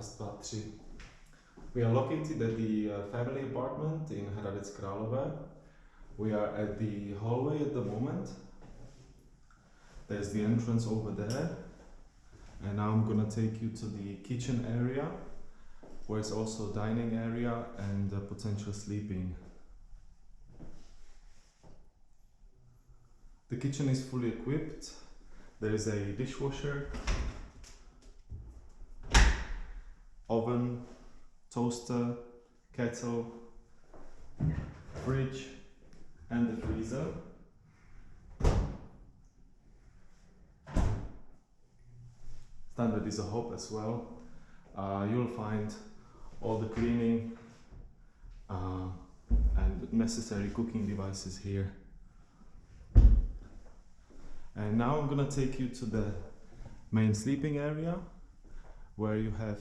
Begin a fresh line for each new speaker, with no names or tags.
Raz, dva, tři. We are located at the family apartment in Hradec Králové. We are at the hallway at the moment. There's the entrance over there. And now I'm gonna take you to the kitchen area, where it's also dining area and potential sleeping. The kitchen is fully equipped. There is a dishwasher, oven, toaster, kettle, fridge, and the freezer. Standard is a hob as well. You'll find all the cleaning and necessary cooking devices here. And now I'm gonna take you to the main sleeping area, where you have